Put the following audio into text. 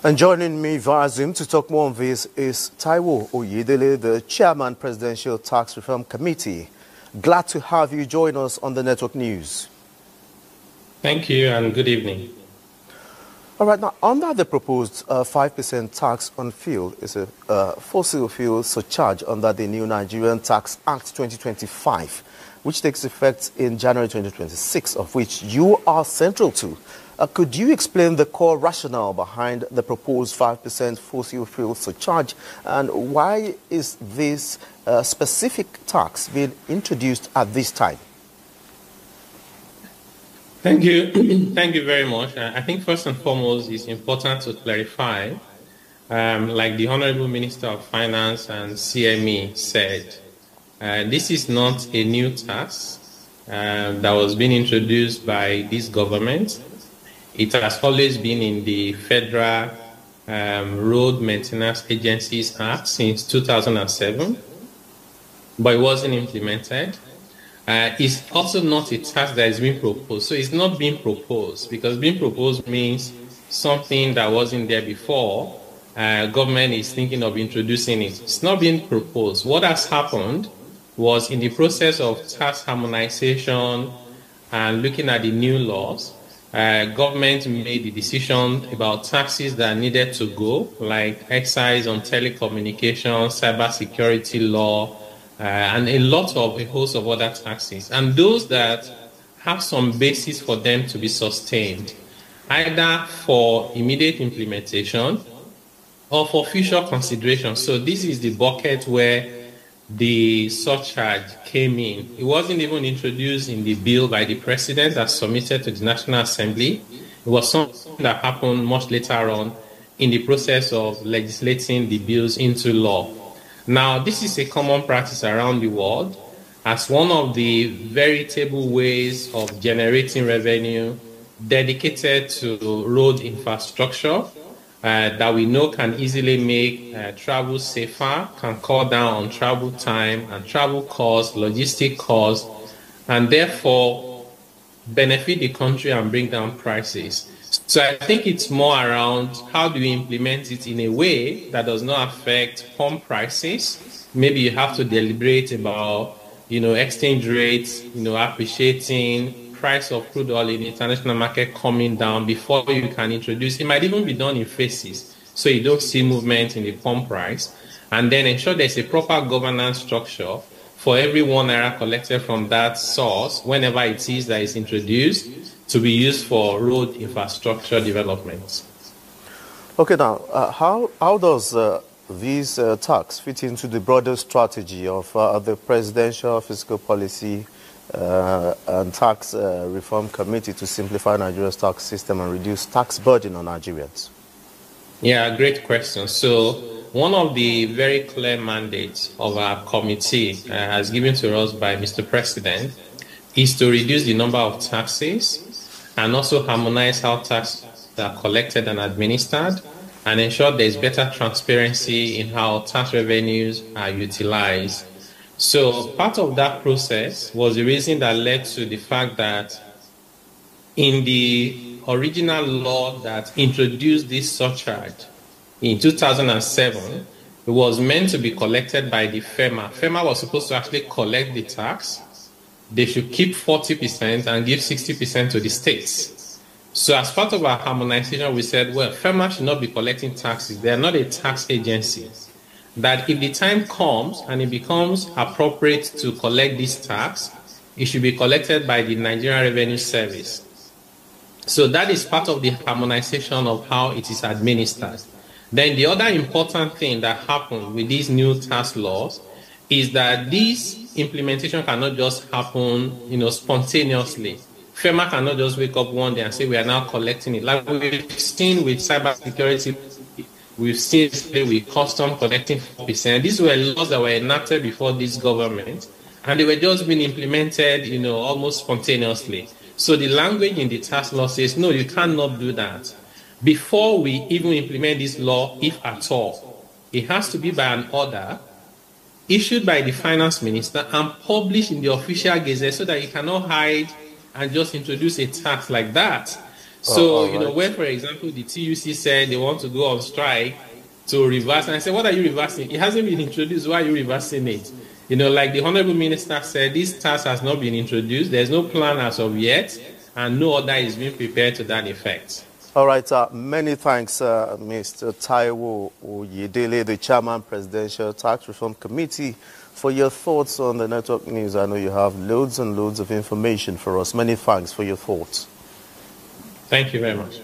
And joining me via Zoom to talk more on this is Taiwo Oyedele, the Chairman, Presidential Tax Reform Committee. Glad to have you join us on the Network News. Thank you and good evening. All right, now under the proposed 5% tax on fuel is a fossil fuel surcharge under the new Nigerian Tax Act 2025, which takes effect in January 2026, of which you are central to. Could you explain the core rationale behind the proposed 5% fossil fuel surcharge, and why is this specific tax being introduced at this time? Thank you. Thank you very much. I think first and foremost, it's important to clarify, like the Honorable Minister of Finance and CME said, this is not a new tax that was being introduced by this government. It has always been in the Federal Road Maintenance Agencies Act since 2007, but it wasn't implemented. It's also not a tax that is being proposed. So it's not being proposed, because being proposed means something that wasn't there before. Government is thinking of introducing it. It's not being proposed. What has happened was, in the process of tax harmonization and looking at the new laws, government made the decision about taxes that needed to go, like excise on telecommunications, cybersecurity law, and a host of other taxes. And those that have some basis for them to be sustained, either for immediate implementation or for future consideration. So this is the bucket where the surcharge came in. It wasn't even introduced in the bill by the president as submitted to the National Assembly. It was something that happened much later on in the process of legislating the bills into law. Now, this is a common practice around the world as one of the veritable ways of generating revenue dedicated to road infrastructure that we know can easily make travel safer, can cut down on travel time and travel costs, logistic costs, and therefore benefit the country and bring down prices. So I think it's more around how do we implement it in a way that does not affect home prices. Maybe you have to deliberate about, exchange rates, appreciating, price of crude oil in the international market coming down before you can introduce. It might even be done in phases, so you don't see movement in the pump price, and then ensure there's a proper governance structure for every #1 collected from that source, whenever it is that is introduced, to be used for road infrastructure development. Okay, now, how does this tax fit into the broader strategy of the Presidential Fiscal Policy and Tax Reform Committee to simplify Nigeria's tax system and reduce tax burden on Nigerians? Yeah, great question. So one of the very clear mandates of our committee, as given to us by Mr. President, is to reduce the number of taxes and also harmonize how taxes are collected and administered, and ensure there is better transparency in how tax revenues are utilized. So part of that process was the reason that led to the fact that in the original law that introduced this surcharge in 2007, it was meant to be collected by the FEMA. FEMA was supposed to actually collect the tax. They should keep 40% and give 60% to the states. So as part of our harmonization, we said, well, FEMA should not be collecting taxes. They are not a tax agency. That if the time comes and it becomes appropriate to collect this tax, it should be collected by the Nigerian Revenue Service. So that is part of the harmonization of how it is administered. Then the other important thing that happened with these new tax laws is that this implementation cannot just happen, spontaneously. FEMA cannot just wake up one day and say we are now collecting it. Like we've seen with cybersecurity, we've seen with custom collecting 4%. These were laws that were enacted before this government, and they were just being implemented, almost spontaneously. So the language in the tax law says, no, you cannot do that. Before we even implement this law, if at all, it has to be by an order issued by the finance minister and published in the official gazette, so that you cannot hide and just introduce a tax like that. So, right. where, for example, the TUC said they want to go on strike to reverse, and I said, what are you reversing? It hasn't been introduced. Why are you reversing it? Like the Honorable Minister said, this task has not been introduced. There's no plan as of yet, and no order is being prepared to that effect. All right. Many thanks, Mr. Taiwo Oyedele, the Chairman, Presidential Tax Reform Committee, for your thoughts on the network news. I know you have loads and loads of information for us. Many thanks for your thoughts. Thank you very much.